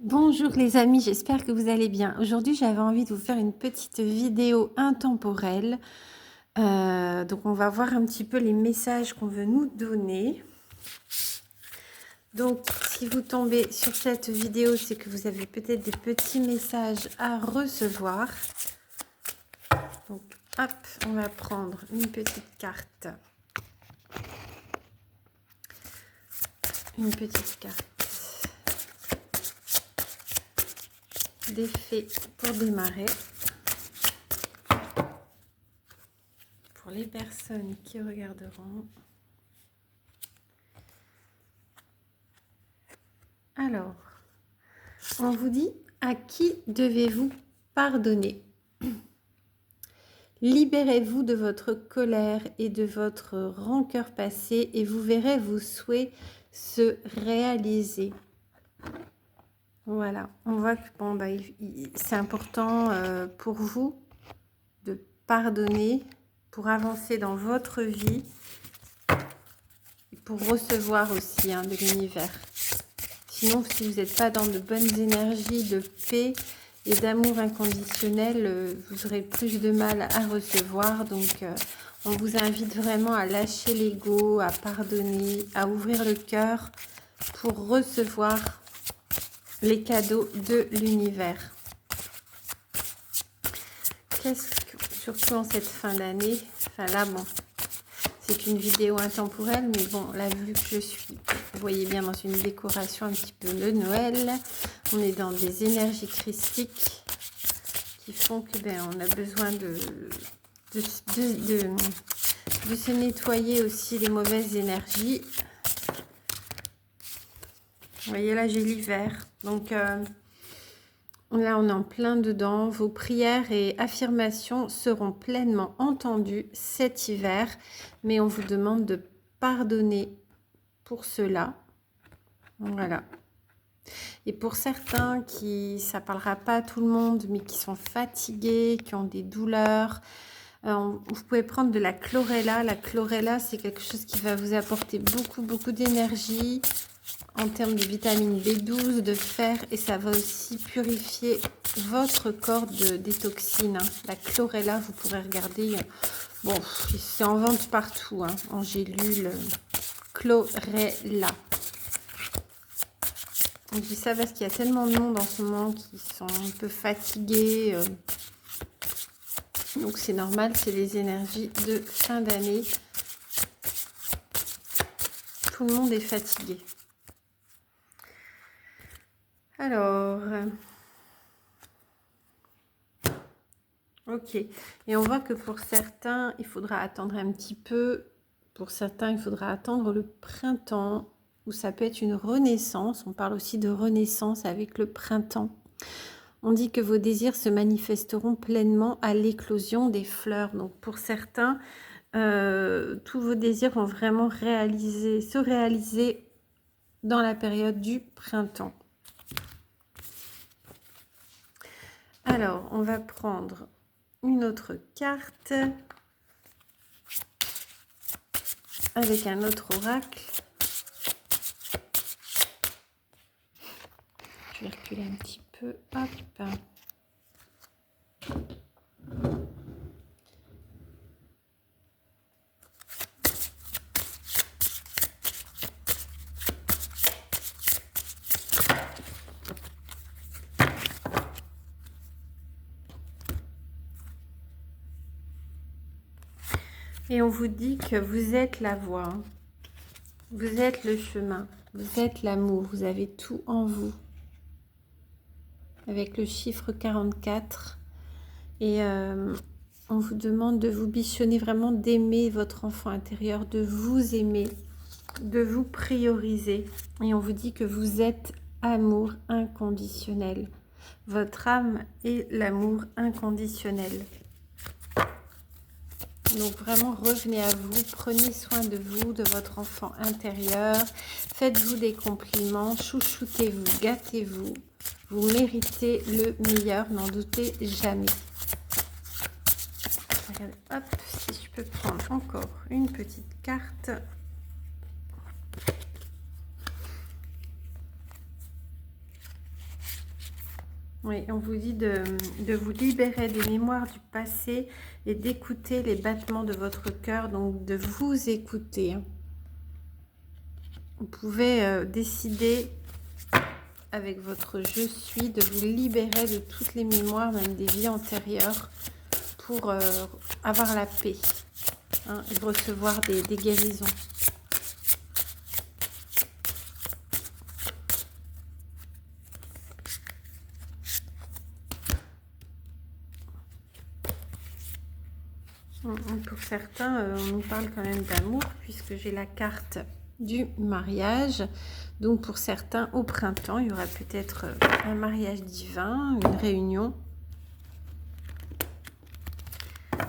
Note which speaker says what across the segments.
Speaker 1: Bonjour les amis, j'espère que vous allez bien. Aujourd'hui, j'avais envie de vous faire une petite vidéo intemporelle. Donc, on va voir un petit peu les messages qu'on veut nous donner. Donc, si vous tombez sur cette vidéo, c'est que vous avez peut-être des petits messages à recevoir. Donc, hop, on va prendre une petite carte. Une petite carte. Des faits pour démarrer. Pour les personnes qui regarderont. Alors, on vous dit à qui devez-vous pardonner? Libérez-vous de votre colère et de votre rancœur passée et vous verrez vos souhaits se réaliser. Voilà, on voit que bon, c'est important pour vous de pardonner pour avancer dans votre vie et pour recevoir aussi de l'univers. Sinon, si vous n'êtes pas dans de bonnes énergies, de paix et d'amour inconditionnel, vous aurez plus de mal à recevoir. Donc, on vous invite vraiment à lâcher l'ego, à pardonner, à ouvrir le cœur pour recevoir les cadeaux de l'univers. Surtout en cette fin d'année, enfin là, bon, c'est une vidéo intemporelle, mais bon, là, vu que je suis, vous voyez bien, dans une décoration un petit peu de Noël, on est dans des énergies christiques qui font que on a besoin de se nettoyer aussi les mauvaises énergies. Vous voyez, là, j'ai l'hiver. Donc, là, on est en plein dedans. Vos prières et affirmations seront pleinement entendues cet hiver, mais on vous demande de pardonner pour cela. Voilà. Et pour certains ça ne parlera pas à tout le monde, mais qui sont fatigués, qui ont des douleurs, vous pouvez prendre de la chlorella. La chlorella, c'est quelque chose qui va vous apporter beaucoup d'énergie en termes de vitamine B12, de fer, et ça va aussi purifier votre corps des toxines. La chlorella, vous pourrez regarder. Bon, c'est en vente partout, en gélule. Chlorella. Je dis ça parce qu'il y a tellement de monde en ce moment qui sont un peu fatigués. Donc c'est normal, c'est les énergies de fin d'année. Tout le monde est fatigué. Alors, ok. Et on voit que pour certains, il faudra attendre un petit peu. Pour certains, il faudra attendre le printemps, où ça peut être une renaissance. On parle aussi de renaissance avec le printemps. On dit que vos désirs se manifesteront pleinement à l'éclosion des fleurs. Donc pour certains, tous vos désirs vont vraiment se réaliser dans la période du printemps. Alors, on va prendre une autre carte avec un autre oracle. Je vais reculer un petit peu. Hop. Et on vous dit que vous êtes la voie, vous êtes le chemin, vous êtes l'amour, vous avez tout en vous. Avec le chiffre 44. Et on vous demande de vous bichonner vraiment, d'aimer votre enfant intérieur, de vous aimer, de vous prioriser. Et on vous dit que vous êtes amour inconditionnel. Votre âme est l'amour inconditionnel. Donc vraiment, revenez à vous, prenez soin de vous, de votre enfant intérieur. Faites-vous des compliments, chouchoutez-vous, gâtez-vous. Vous méritez le meilleur, n'en doutez jamais. Regardez, hop, si je peux prendre encore une petite carte. Oui, on vous dit de vous libérer des mémoires du passé et d'écouter les battements de votre cœur, donc de vous écouter. Vous pouvez décider avec votre je suis de vous libérer de toutes les mémoires, même des vies antérieures, pour avoir la paix, hein, et recevoir des guérisons. Pour certains, on nous parle quand même d'amour, puisque j'ai la carte du mariage. Donc pour certains, au printemps, il y aura peut-être un mariage divin, une réunion.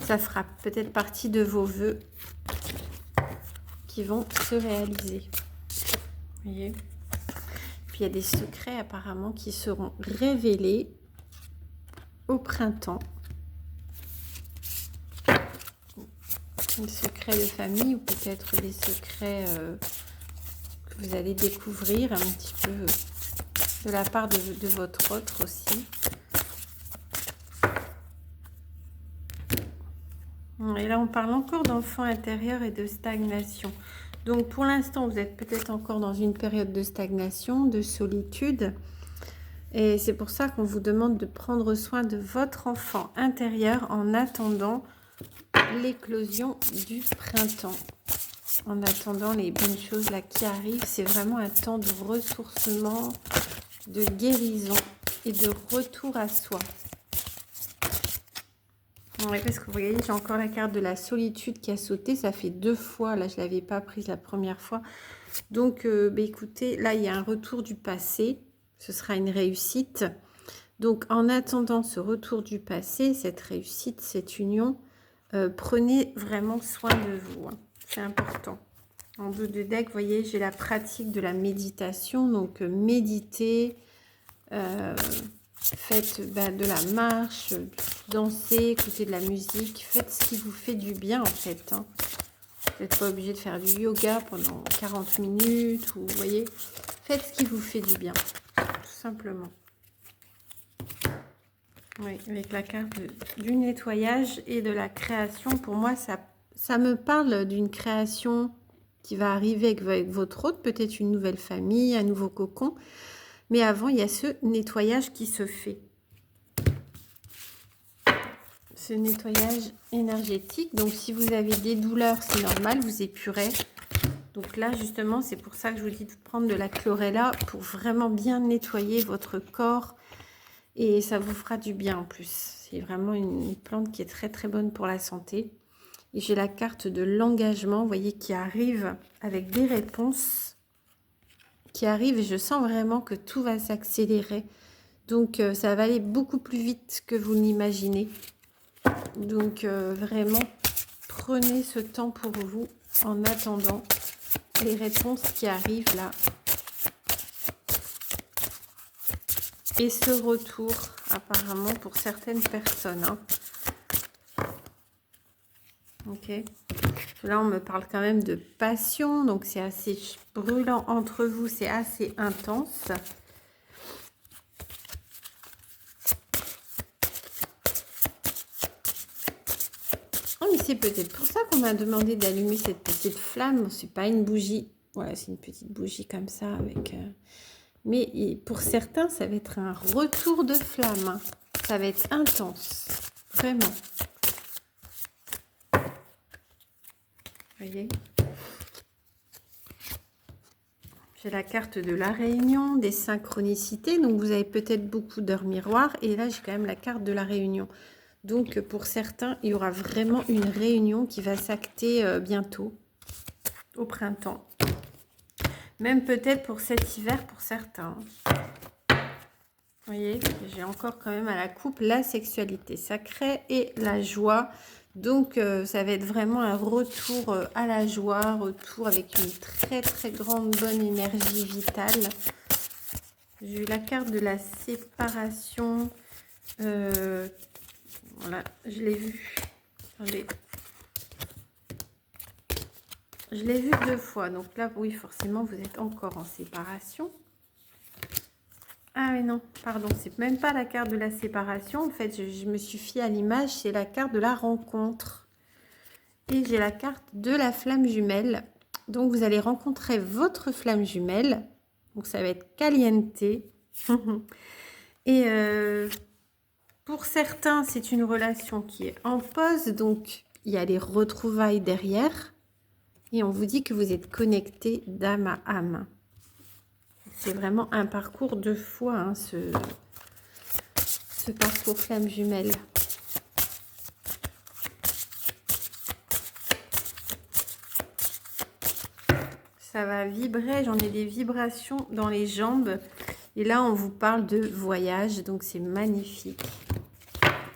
Speaker 1: Ça fera peut-être partie de vos vœux qui vont se réaliser. Vous voyez ? Puis il y a des secrets apparemment qui seront révélés au printemps. Des secrets de famille ou peut-être des secrets que vous allez découvrir un petit peu de la part de votre autre aussi. Et là, on parle encore d'enfant intérieur et de stagnation. Donc, pour l'instant, vous êtes peut-être encore dans une période de stagnation, de solitude. Et c'est pour ça qu'on vous demande de prendre soin de votre enfant intérieur en attendant l'éclosion du printemps. En attendant les bonnes choses là qui arrivent, c'est vraiment un temps de ressourcement, de guérison et de retour à soi. Oui, parce que vous voyez, j'ai encore la carte de la solitude qui a sauté. Ça fait 2 fois. Là, je ne l'avais pas prise la première fois. Donc, écoutez, là, il y a un retour du passé. Ce sera une réussite. Donc, en attendant ce retour du passé, cette réussite, cette union, prenez vraiment soin de vous. Hein. C'est important. En dos de deck, vous voyez, j'ai la pratique de la méditation. Donc, méditez. Faites de la marche, dansez, écoutez de la musique. Faites ce qui vous fait du bien, en fait. Hein. Vous n'êtes pas obligé de faire du yoga pendant 40 minutes. Ou, vous voyez, faites ce qui vous fait du bien, tout simplement. Oui, avec la carte du nettoyage et de la création. Pour moi, ça me parle d'une création qui va arriver avec votre hôte. Peut-être une nouvelle famille, un nouveau cocon. Mais avant, il y a ce nettoyage qui se fait. Ce nettoyage énergétique. Donc, si vous avez des douleurs, c'est normal, vous épurez. Donc là, justement, c'est pour ça que je vous dis de prendre de la chlorella pour vraiment bien nettoyer votre corps. Et ça vous fera du bien en plus. C'est vraiment une plante qui est très, très bonne pour la santé. Et j'ai la carte de l'engagement, vous voyez, qui arrive avec des réponses. Qui arrive et je sens vraiment que tout va s'accélérer. Donc, ça va aller beaucoup plus vite que vous l'imaginez. Donc, vraiment, prenez ce temps pour vous en attendant les réponses qui arrivent là. Et ce retour, apparemment, pour certaines personnes. Hein. Ok. Là, on me parle quand même de passion. Donc, c'est assez brûlant entre vous. C'est assez intense. Oh, mais c'est peut-être pour ça qu'on m'a demandé d'allumer cette petite flamme. C'est pas une bougie. Voilà, c'est une petite bougie comme ça. Avec. Mais pour certains, ça va être un retour de flamme. Hein. Ça va être intense. Vraiment. Vous voyez ? J'ai la carte de la réunion, des synchronicités. Donc, vous avez peut-être beaucoup d'heures miroirs. Et là, j'ai quand même la carte de la réunion. Donc, pour certains, il y aura vraiment une réunion qui va s'acter bientôt, au printemps. Même peut-être pour cet hiver, pour certains. Vous voyez, j'ai encore quand même à la coupe la sexualité sacrée et la joie. Donc, ça va être vraiment un retour à la joie, retour avec une très, très grande bonne énergie vitale. J'ai eu la carte de la séparation. Voilà, je l'ai vu. Attendez. Je l'ai vu 2 fois. Donc là, oui, forcément, vous êtes encore en séparation. Ah oui, non, pardon, c'est même pas la carte de la séparation. En fait, je me suis fiée à l'image, c'est la carte de la rencontre. Et j'ai la carte de la flamme jumelle. Donc, vous allez rencontrer votre flamme jumelle. Donc, ça va être caliente. Et pour certains, c'est une relation qui est en pause. Donc, il y a les retrouvailles derrière. Et on vous dit que vous êtes connecté d'âme à âme. C'est vraiment un parcours de foi, hein, ce parcours flamme jumelle. Ça va vibrer, j'en ai des vibrations dans les jambes. Et là, on vous parle de voyage, donc c'est magnifique.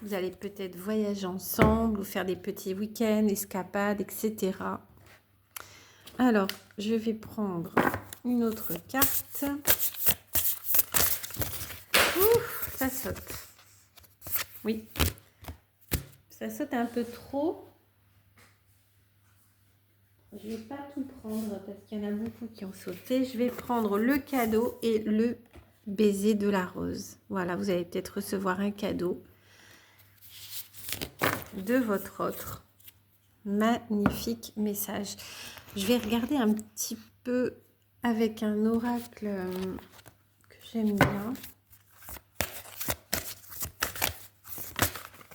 Speaker 1: Vous allez peut-être voyager ensemble ou faire des petits week-ends, escapades, etc. Alors, je vais prendre une autre carte. Ouf, ça saute. Oui, ça saute un peu trop. Je ne vais pas tout prendre parce qu'il y en a beaucoup qui ont sauté. Je vais prendre le cadeau et le baiser de la rose. Voilà, vous allez peut-être recevoir un cadeau de votre autre. Magnifique message. Je vais regarder un petit peu avec un oracle que j'aime bien.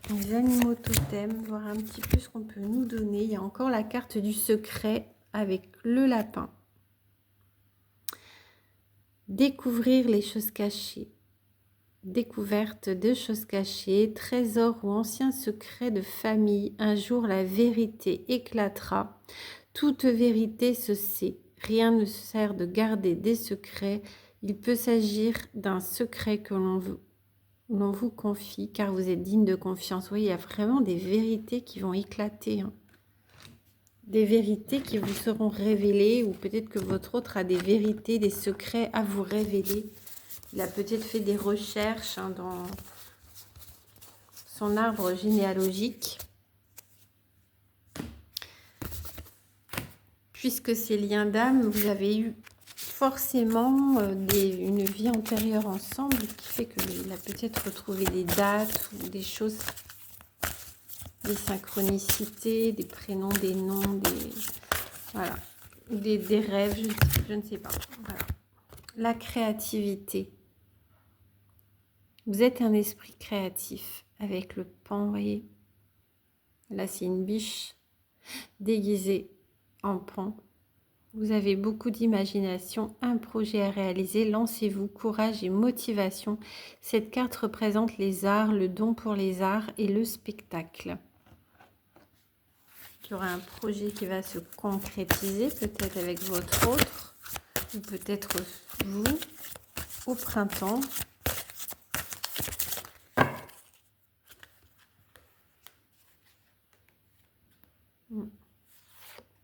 Speaker 1: Les animaux totems, voir un petit peu ce qu'on peut nous donner. Il y a encore la carte du secret avec le lapin. Découvrir les choses cachées. Découverte de choses cachées, trésors ou anciens secrets de famille. Un jour, la vérité éclatera. Toute vérité se sait. Rien ne sert de garder des secrets. Il peut s'agir d'un secret que l'on vous confie, car vous êtes digne de confiance. Oui, il y a vraiment des vérités qui vont éclater. Hein. Des vérités qui vous seront révélées, ou peut-être que votre autre a des vérités, des secrets à vous révéler. Il a peut-être fait des recherches dans son arbre généalogique. Puisque ces liens d'âme, vous avez eu forcément une vie antérieure ensemble qui fait qu'il a peut-être retrouvé des dates ou des choses, des synchronicités, des prénoms, des noms, voilà, des rêves, je ne sais pas. Voilà. La créativité. Vous êtes un esprit créatif avec le pan, vous voyez. Là, c'est une biche déguisée en pan. Vous avez beaucoup d'imagination, un projet à réaliser. Lancez-vous, courage et motivation. Cette carte représente les arts, le don pour les arts et le spectacle. Il y aura un projet qui va se concrétiser, peut-être avec votre autre, ou peut-être vous, au printemps.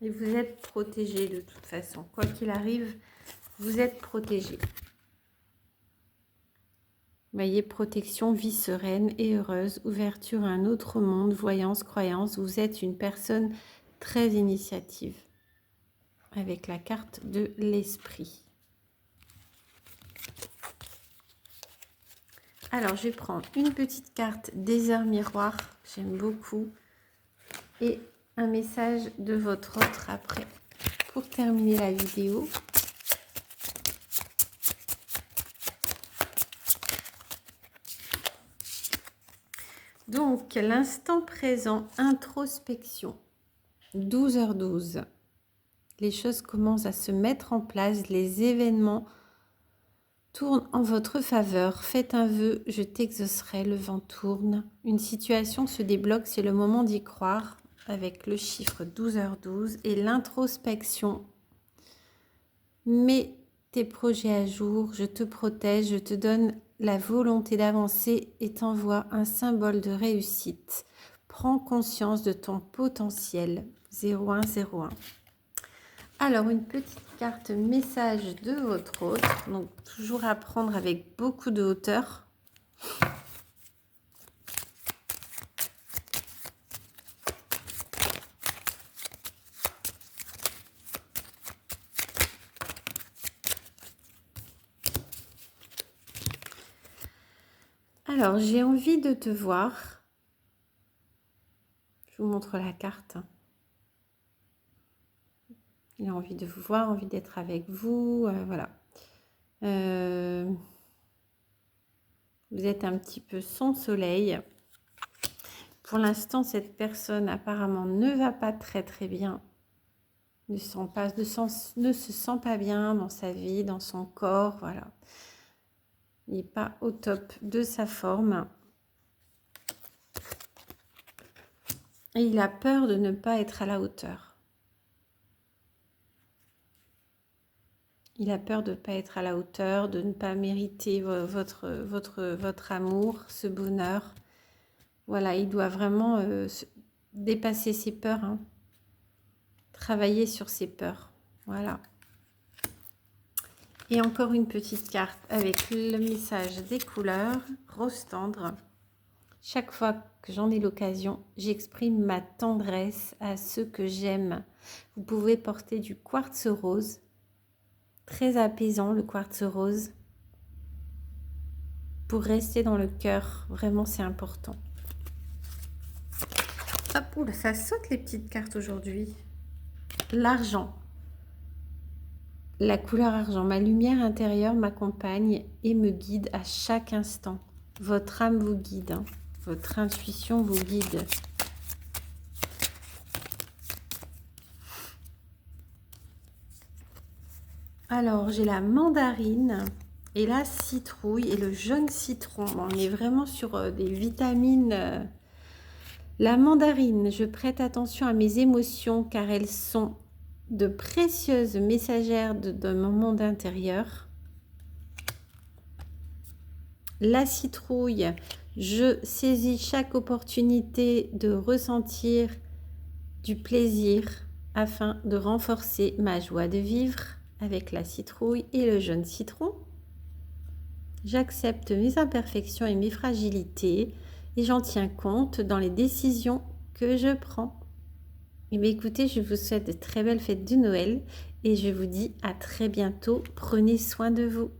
Speaker 1: Et vous êtes protégé de toute façon. Quoi qu'il arrive, vous êtes protégé. Voyez, protection, vie sereine et heureuse, ouverture à un autre monde, voyance, croyance. Vous êtes une personne très initiative. Avec la carte de l'esprit. Alors, je vais prendre une petite carte des heures miroirs. J'aime beaucoup. Et un message de votre autre après. Pour terminer la vidéo. Donc, l'instant présent, introspection. 12h12. Les choses commencent à se mettre en place. Les événements tournent en votre faveur. Faites un vœu, je t'exaucerai. Le vent tourne. Une situation se débloque. C'est le moment d'y croire. Avec le chiffre 12h12 et l'introspection. Mets tes projets à jour, je te protège, je te donne la volonté d'avancer et t'envoie un symbole de réussite. Prends conscience de ton potentiel. 0101. Alors, une petite carte message de votre autre. Donc, toujours à prendre avec beaucoup de hauteur. Alors, j'ai envie de te voir. Je vous montre la carte. Il a envie de vous voir, envie d'être avec vous. Voilà. Vous êtes un petit peu sans soleil. Pour l'instant, cette personne apparemment ne va pas très très bien. Ne se sent pas bien dans sa vie, dans son corps. Voilà. Il n'est pas au top de sa forme. Et il a peur de ne pas être à la hauteur. Il a peur de ne pas être à la hauteur, de ne pas mériter votre amour, ce bonheur. Voilà, il doit vraiment dépasser ses peurs. Hein. Travailler sur ses peurs. Voilà. Et encore une petite carte avec le message des couleurs. Rose tendre. Chaque fois que j'en ai l'occasion, j'exprime ma tendresse à ceux que j'aime. Vous pouvez porter du quartz rose. Très apaisant le quartz rose. Pour rester dans le cœur, vraiment c'est important. Hop, oula, ça saute les petites cartes aujourd'hui. L'argent. La couleur argent. Ma lumière intérieure m'accompagne et me guide à chaque instant. Votre âme vous guide. Hein. Votre intuition vous guide. Alors, j'ai la mandarine et la citrouille et le jaune citron. Bon, on est vraiment sur des vitamines. La mandarine, je prête attention à mes émotions car elles sont de précieuses messagères de mon monde intérieur. La citrouille, je saisis chaque opportunité de ressentir du plaisir afin de renforcer ma joie de vivre avec la citrouille et le jaune citron. J'accepte mes imperfections et mes fragilités et j'en tiens compte dans les décisions que je prends. Et bien écoutez, je vous souhaite de très belles fêtes de Noël et je vous dis à très bientôt. Prenez soin de vous.